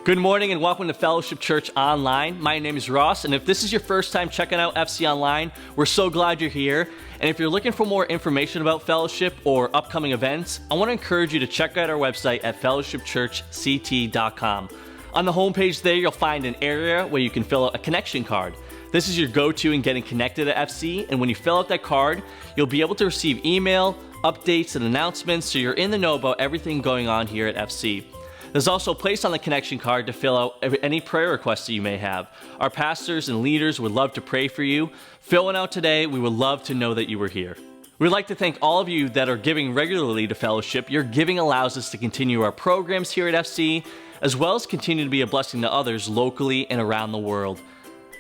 Good morning and welcome to Fellowship Church Online. My name is Ross, and if this is your first time checking out FC Online, we're so glad you're here. And if you're looking for more information about Fellowship or upcoming events, I want to encourage you to check out our website at fellowshipchurchct.com. On the homepage there, you'll find an area where you can fill out a connection card. This is your go-to in getting connected to FC, and when you fill out that card, you'll be able to receive email, updates, and announcements so you're in the know about everything going on here at FC. There's also a place on the connection card to fill out any prayer requests that you may have. Our pastors and leaders would love to pray for you. Fill one out today. We would love to know that you were here. We'd like to thank all of you that are giving regularly to Fellowship. Your giving allows us to continue our programs here at FC, as well as continue to be a blessing to others locally and around the world.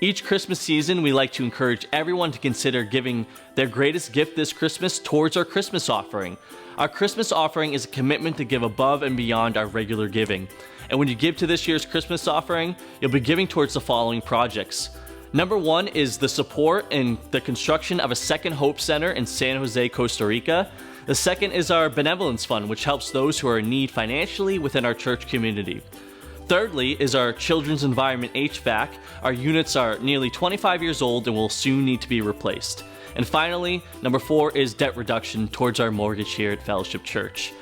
Each Christmas season, we like to encourage everyone to consider giving their greatest gift this Christmas towards our Christmas offering. Our Christmas offering is a commitment to give above and beyond our regular giving. And when you give to this year's Christmas offering, you'll be giving towards the following projects. Number one is the support in the construction of a second Hope Center in San Jose, Costa Rica. The second is our benevolence fund, which helps those who are in need financially within our church community. Thirdly is our children's environment HVAC. Our units are nearly 25 years old and will soon need to be replaced. And finally, number 4 is debt reduction towards our mortgage here at Fellowship Church.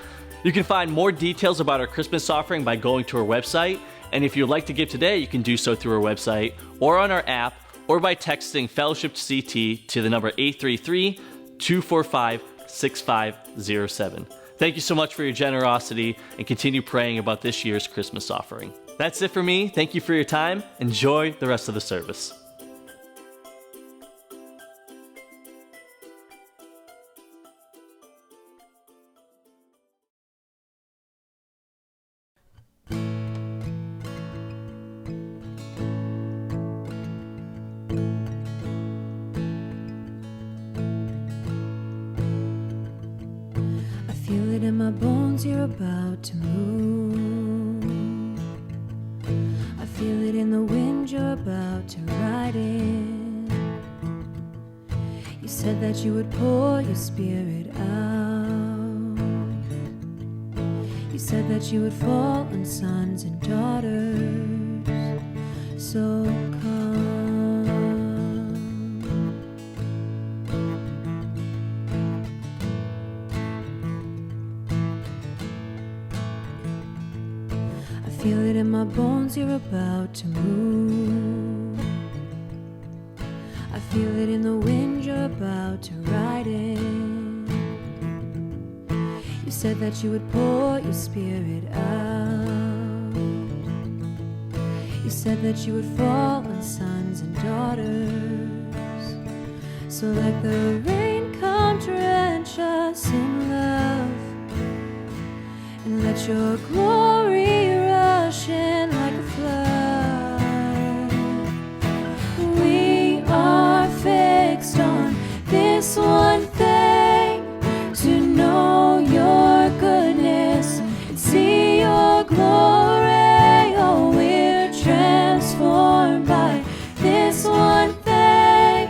You can find more details about our Christmas offering by going to our website. And if you'd like to give today, you can do so through our website or on our app or by texting Fellowship CT to the number 833-245-6507. Thank you so much for your generosity and continue praying about this year's Christmas offering. That's it for me. Thank you for your time. Enjoy the rest of the service. Feel it in my bones, you're about to move. I feel it in the wind, you're about to ride in. You said that you would pour your spirit out. You said that you would fall on sons and daughters. So come. Feel it in my bones, you're about to move. I feel it in the wind, you're about to ride in. You said that you would pour your spirit out. You said that you would fall on sons and daughters. So let the rain come drench us in love, and let your glory rush in like a flood. We are fixed on this one thing, to know your goodness and see your glory. Oh, we're transformed by this one thing,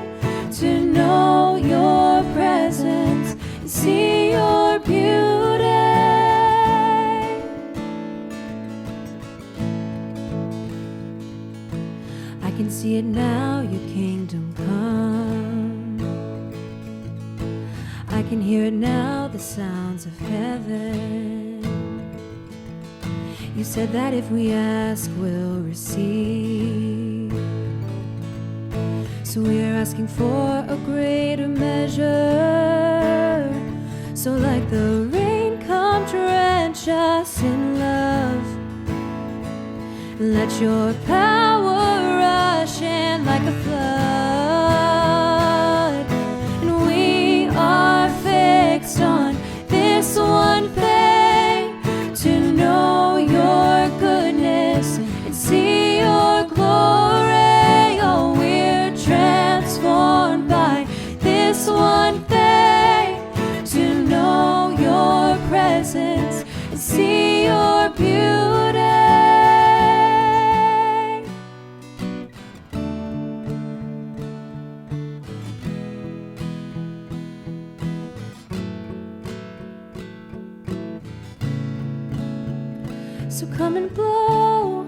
to know your presence and see your beauty. I can see it now, your kingdom come. I can hear it now, the sounds of heaven. You said that if we ask, we'll receive. So we are asking for a greater measure. So like the rain, come drench us in love. Let your power rush in like a flood. And we are fixed on this one thing, to know your goodness and see your glory. Oh, we're transformed by this one thing, to know your presence and see your beauty. So come and blow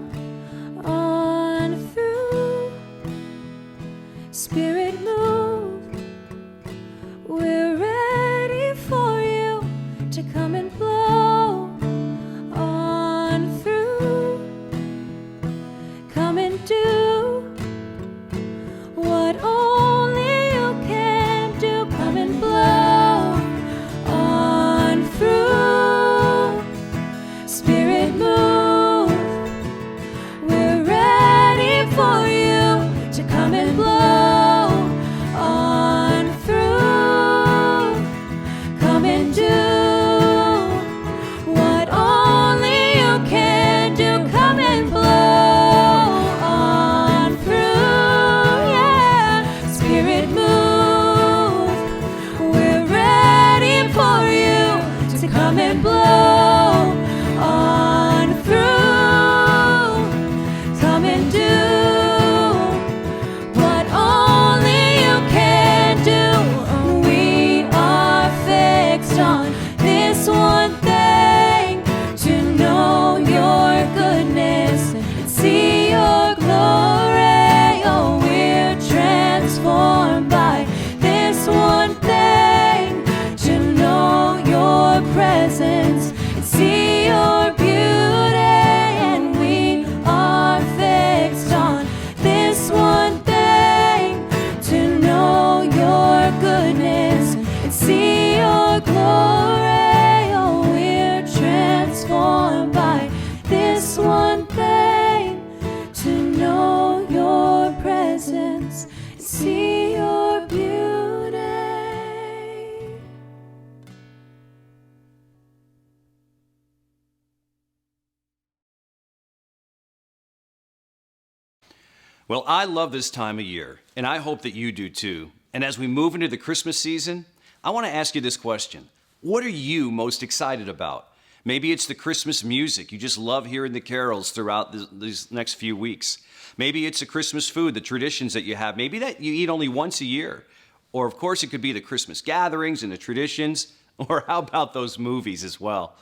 Well, I love this time of year, and I hope that you do too. And as we move into the Christmas season, I want to ask you this question. What are you most excited about? Maybe it's the Christmas music. You just love hearing the carols throughout these next few weeks. Maybe it's the Christmas food, the traditions that you have. Maybe that you eat only once a year. Or, of course, it could be the Christmas gatherings and the traditions. Or how about those movies as well?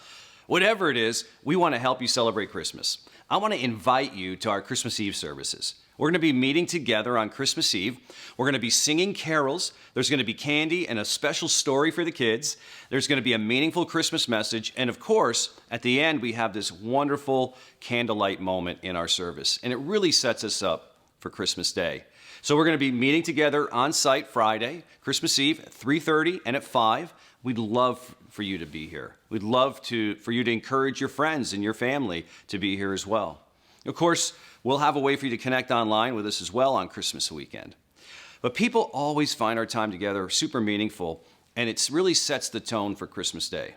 Whatever it is, we want to help you celebrate Christmas. I want to invite you to our Christmas Eve services. We're going to be meeting together on Christmas Eve. We're going to be singing carols. There's going to be candy and a special story for the kids. There's going to be a meaningful Christmas message. And of course, at the end, we have this wonderful candlelight moment in our service. And it really sets us up for Christmas Day. So we're going to be meeting together on site Friday, Christmas Eve at 3:30 and at 5. We'd love for you to be here. We'd love for you to encourage your friends and your family to be here as well. Of course, we'll have a way for you to connect online with us as well on Christmas weekend. But people always find our time together super meaningful, and it really sets the tone for Christmas Day.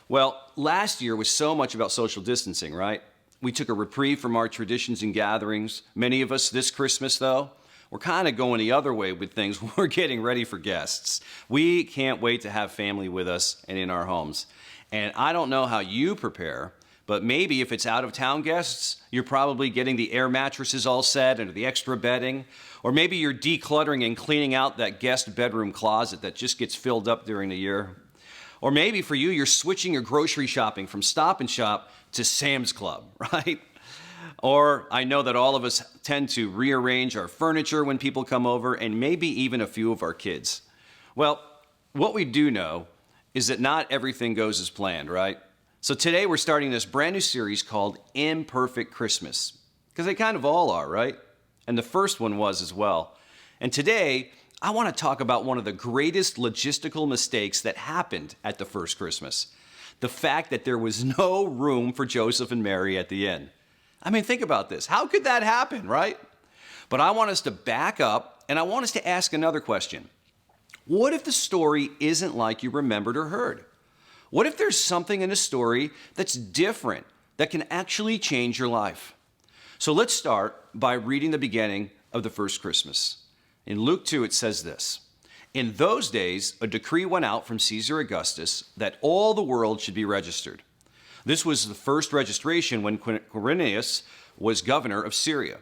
Well, last year was so much about social distancing, right? We took a reprieve from our traditions and gatherings. Many of us this Christmas, though, we're kind of going the other way with things. We're getting ready for guests. We can't wait to have family with us and in our homes. And I don't know how you prepare, but maybe if it's out-of-town guests, you're probably getting the air mattresses all set and the extra bedding. Or maybe you're decluttering and cleaning out that guest bedroom closet that just gets filled up during the year. Or maybe for you, you're switching your grocery shopping from Stop and Shop to Sam's Club, right? Or I know that all of us tend to rearrange our furniture when people come over, and maybe even a few of our kids. Well, what we do know is that not everything goes as planned, right? So today we're starting this brand new series called Imperfect Christmas, because they kind of all are, right? And the first one was as well. And today, I want to talk about one of the greatest logistical mistakes that happened at the first Christmas. The fact that there was no room for Joseph and Mary at the inn. I mean, think about this. How could that happen, right? But I want us to back up, and I want us to ask another question. What if the story isn't like you remembered or heard? What if there's something in the story that's different, that can actually change your life? So let's start by reading the beginning of the first Christmas. In Luke 2, it says this. In those days, a decree went out from Caesar Augustus that all the world should be registered. This was the first registration when Quirinius was governor of Syria.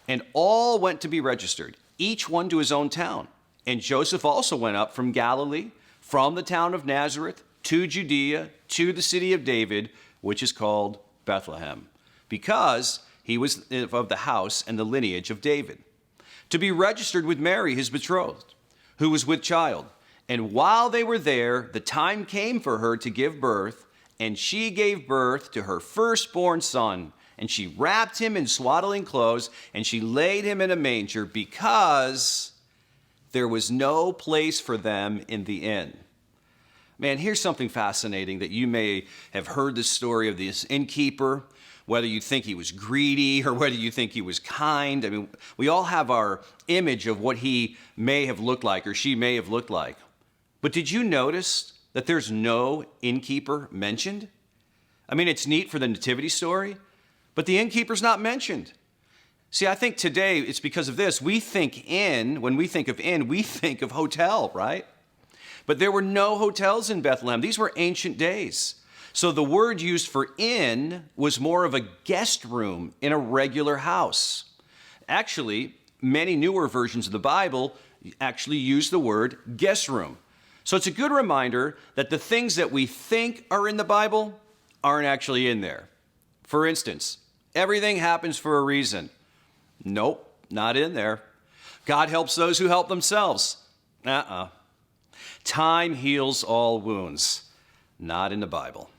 And all went to be registered, each one to his own town. And Joseph also went up from Galilee, from the town of Nazareth, to Judea, to the city of David, which is called Bethlehem, because he was of the house and the lineage of David, to be registered with Mary, his betrothed, who was with child. And while they were there, the time came for her to give birth, and she gave birth to her firstborn son, and she wrapped him in swaddling clothes, and she laid him in a manger because there was no place for them in the inn. Man, here's something fascinating that you may have heard the story of this innkeeper, whether you think he was greedy or whether you think he was kind. I mean, we all have our image of what he may have looked like or she may have looked like. But did you notice that there's no innkeeper mentioned? I mean, it's neat for the nativity story, but the innkeeper's not mentioned. See, I think today it's because of this. We think inn, when we think of inn, we think of hotel, right? But there were no hotels in Bethlehem. These were ancient days. So the word used for inn was more of a guest room in a regular house. Actually, many newer versions of the Bible actually use the word guest room. So it's a good reminder that the things that we think are in the Bible aren't actually in there. For instance, everything happens for a reason. Nope, not in there. God helps those who help themselves. Time heals all wounds. Not in the Bible.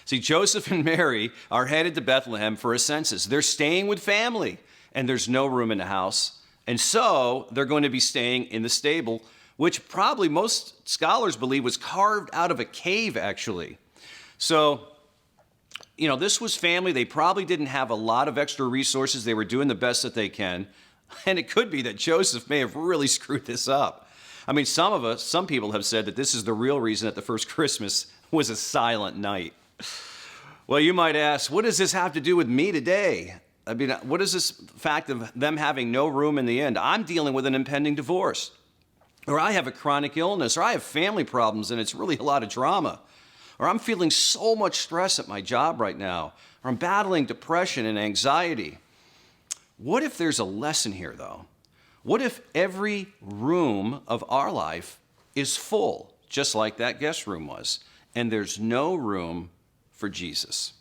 See, Joseph and Mary are headed to Bethlehem for a census. They're staying with family, and there's no room in the house. And so they're going to be staying in the stable, which probably most scholars believe was carved out of a cave, actually. So, this was family. They probably didn't have a lot of extra resources. They were doing the best that they can. And it could be that Joseph may have really screwed this up. I mean, some people have said that this is the real reason that the first Christmas was a silent night. Well, you might ask, what does this have to do with me today? I mean, what is this fact of them having no room in the end? I'm dealing with an impending divorce, or I have a chronic illness, or I have family problems and it's really a lot of drama, or I'm feeling so much stress at my job right now, or I'm battling depression and anxiety. What if there's a lesson here, though? What if every room of our life is full, just like that guest room was, and there's no room for Jesus?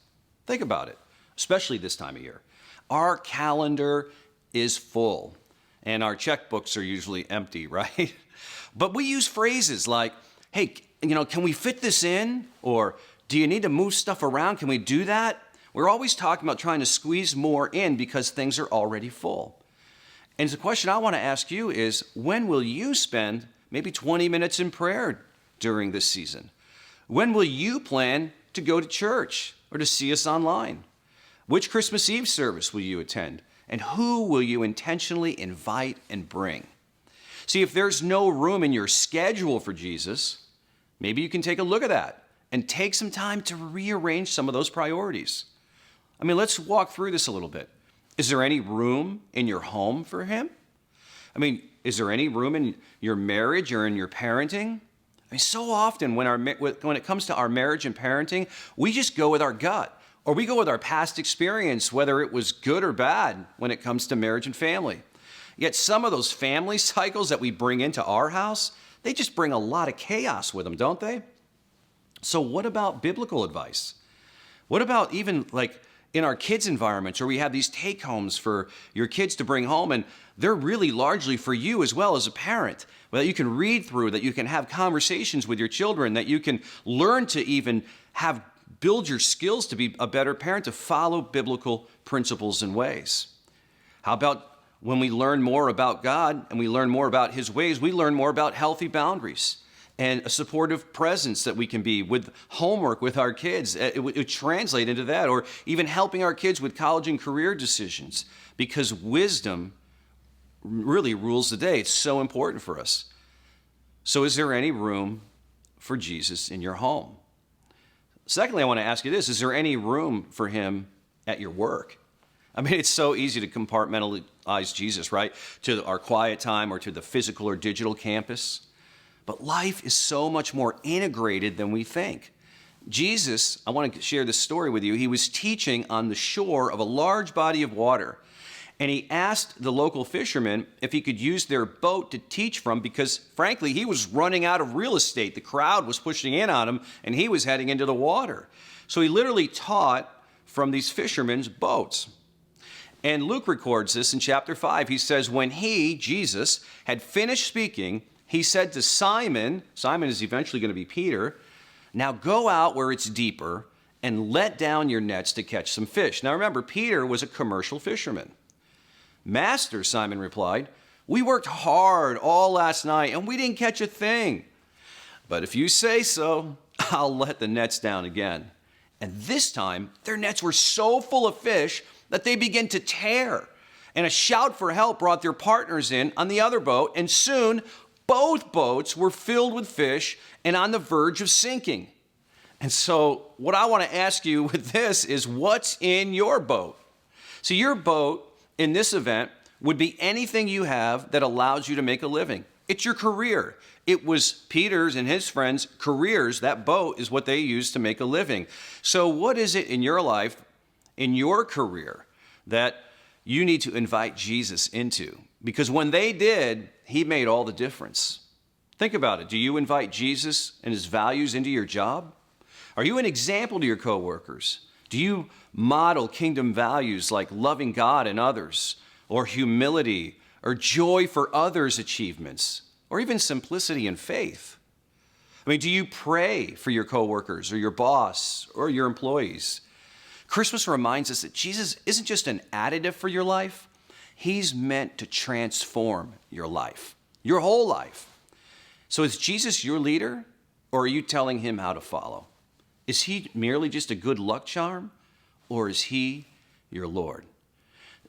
Think about it, especially this time of year. Our calendar is full, and our checkbooks are usually empty, right? But we use phrases like, hey, can we fit this in? Or do you need to move stuff around? Can we do that? We're always talking about trying to squeeze more in because things are already full. And the question I want to ask you is, when will you spend maybe 20 minutes in prayer during this season? When will you plan to go to church or to see us online? Which Christmas Eve service will you attend? And who will you intentionally invite and bring? See, if there's no room in your schedule for Jesus, maybe you can take a look at that and take some time to rearrange some of those priorities. I mean, let's walk through this a little bit. Is there any room in your home for him? I mean, is there any room in your marriage or in your parenting? I mean, so often when it comes to our marriage and parenting, we just go with our gut, or we go with our past experience, whether it was good or bad when it comes to marriage and family. Yet some of those family cycles that we bring into our house, they just bring a lot of chaos with them, don't they? So what about biblical advice? What about even like in our kids' environments, where we have these take-homes for your kids to bring home, and they're really largely for you as well as a parent, that you can read through, that you can have conversations with your children, that you can learn to even build your skills to be a better parent, to follow biblical principles and ways. How about when we learn more about God and we learn more about his ways, we learn more about healthy boundaries and a supportive presence that we can be with homework with our kids. It would translate into that, or even helping our kids with college and career decisions, because wisdom really rules the day. It's so important for us. So is there any room for Jesus in your home? Secondly, I want to ask you this: is there any room for him at your work? I mean, it's so easy to compartmentalize Jesus, right? To our quiet time or to the physical or digital campus. But life is so much more integrated than we think. Jesus, I want to share this story with you. He was teaching on the shore of a large body of water, and he asked the local fishermen if he could use their boat to teach from, because frankly, he was running out of real estate. The crowd was pushing in on him, and he was heading into the water. So he literally taught from these fishermen's boats. And Luke records this in chapter 5. He says, when he, Jesus, had finished speaking, he said to Simon is eventually going to be Peter, now go out where it's deeper and let down your nets to catch some fish. Now remember, Peter was a commercial fisherman. Master, Simon replied, we worked hard all last night and we didn't catch a thing. But if you say so, I'll let the nets down again. And this time, their nets were so full of fish that they began to tear. And a shout for help brought their partners in on the other boat, and soon both boats were filled with fish and on the verge of sinking. And so what I want to ask you with this is, what's in your boat? So your boat in this event would be anything you have that allows you to make a living. It's your career. It was Peter's and his friends' careers. That boat is what they used to make a living. So what is it in your life, in your career, that you need to invite Jesus into? Because when they did, he made all the difference. Think about it. Do you invite Jesus and his values into your job? Are you an example to your coworkers? Do you model kingdom values like loving God and others, or humility, or joy for others' achievements, or even simplicity and faith? I mean, do you pray for your coworkers or your boss or your employees? Christmas reminds us that Jesus isn't just an additive for your life. He's meant to transform your life, your whole life. So is Jesus your leader, or are you telling him how to follow? Is he merely just a good luck charm, or is he your Lord?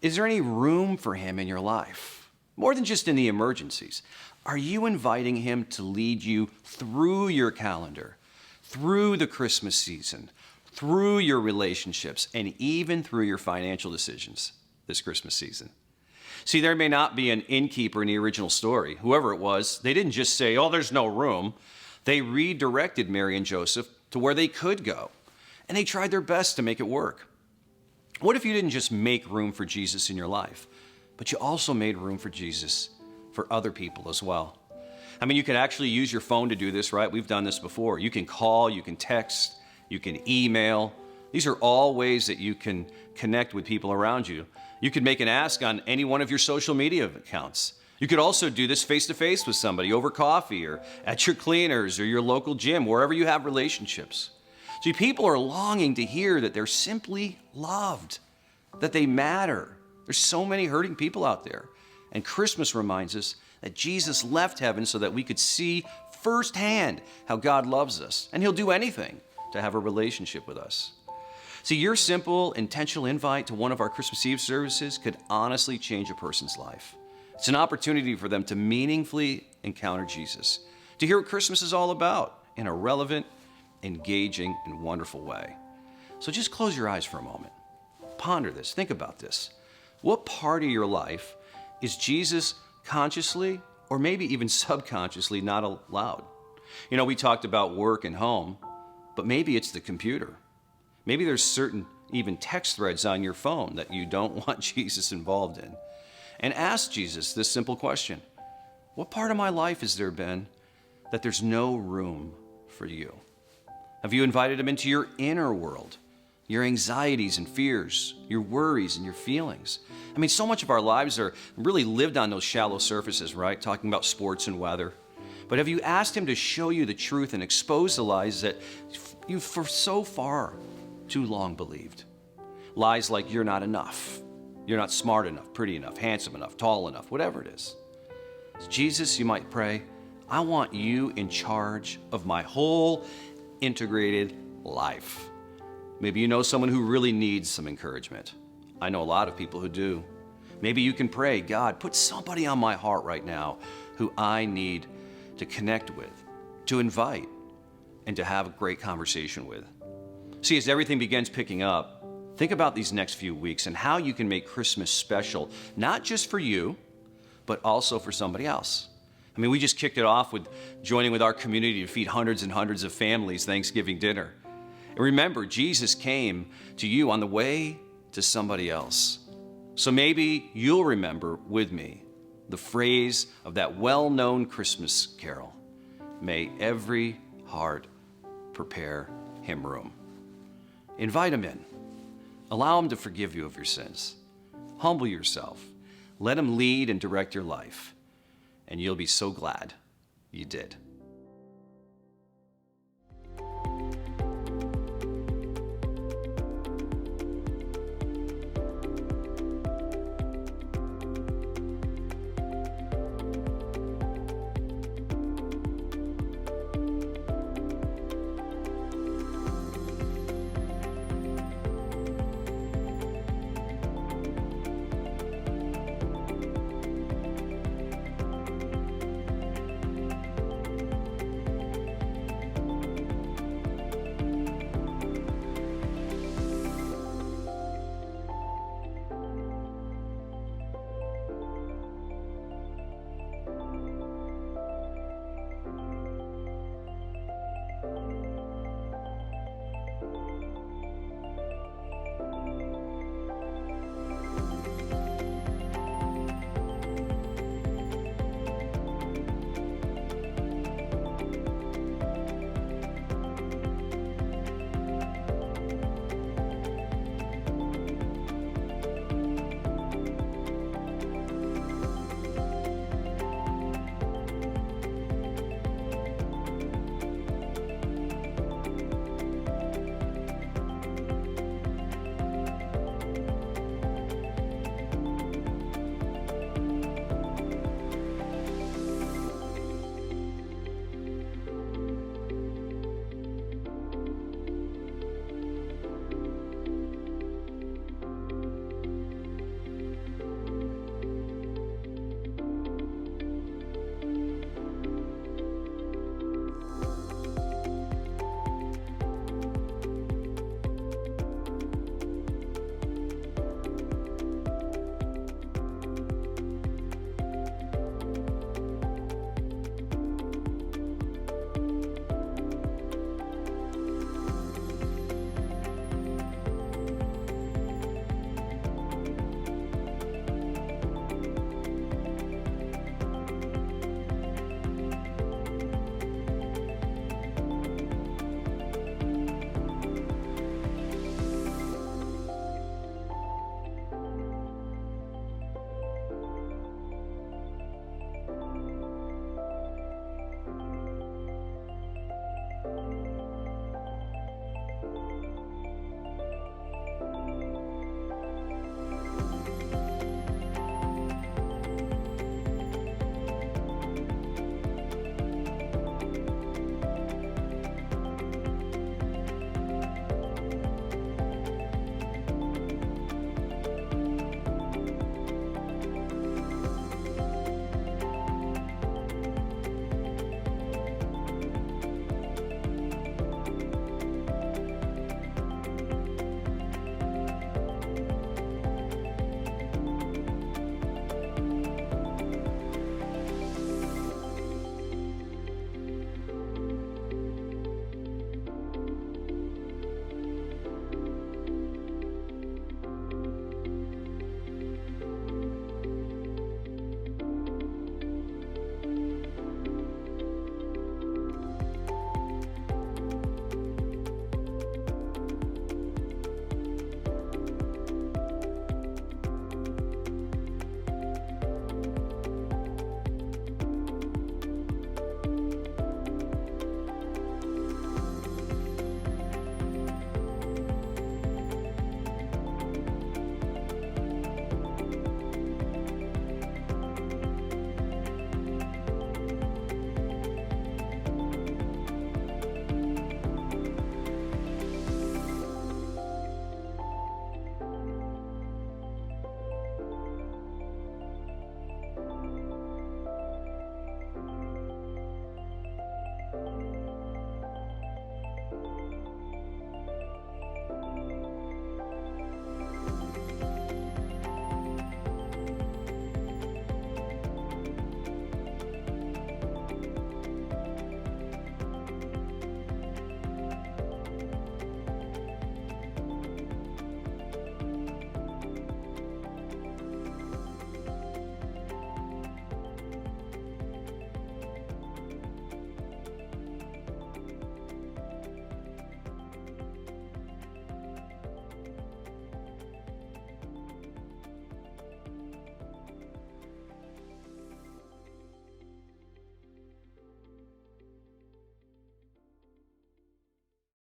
Is there any room for him in your life? More than just in the emergencies. Are you inviting him to lead you through your calendar, through the Christmas season, through your relationships, and even through your financial decisions? this Christmas season. See, there may not be an innkeeper in the original story. Whoever it was, they didn't just say, oh, there's no room. They redirected Mary and Joseph to where they could go, and they tried their best to make it work. What if you didn't just make room for Jesus in your life, but you also made room for Jesus for other people as well? I mean, you can actually use your phone to do this, right? We've done this before. You can call, you can text, you can email. These are all ways that you can connect with people around you. You could make an ask on any one of your social media accounts. You could also do this face-to-face with somebody over coffee or at your cleaners or your local gym, wherever you have relationships. See, people are longing to hear that they're simply loved, that they matter. There's so many hurting people out there. And Christmas reminds us that Jesus left heaven so that we could see firsthand how God loves us, and he'll do anything to have a relationship with us. See, your simple, intentional invite to one of our Christmas Eve services could honestly change a person's life. It's an opportunity for them to meaningfully encounter Jesus, to hear what Christmas is all about in a relevant, engaging, and wonderful way. So just close your eyes for a moment. Ponder this. Think about this. What part of your life is Jesus consciously or maybe even subconsciously not allowed? You know, we talked about work and home, but maybe it's the computer. Maybe there's certain even text threads on your phone that you don't want Jesus involved in. And ask Jesus this simple question: what part of my life has there been that there's no room for you? Have you invited him into your inner world, your anxieties and fears, your worries and your feelings? I mean, so much of our lives are really lived on those shallow surfaces, right? Talking about sports and weather. But have you asked him to show you the truth and expose the lies that you've for so far too long believed? Lies like you're not enough, you're not smart enough, pretty enough, handsome enough, tall enough, whatever it is. Jesus, you might pray, I want you in charge of my whole integrated life. Maybe you know someone who really needs some encouragement. I know a lot of people who do. Maybe you can pray, God, put somebody on my heart right now who I need to connect with, to invite, and to have a great conversation with. See, as everything begins picking up, think about these next few weeks and how you can make Christmas special, not just for you, but also for somebody else. I mean, we just kicked it off with joining with our community to feed hundreds and hundreds of families Thanksgiving dinner. And remember, Jesus came to you on the way to somebody else. So maybe you'll remember with me the phrase of that well-known Christmas carol: may every heart prepare him room. Invite him in. Allow him to forgive you of your sins. Humble yourself. Let him lead and direct your life. And you'll be so glad you did.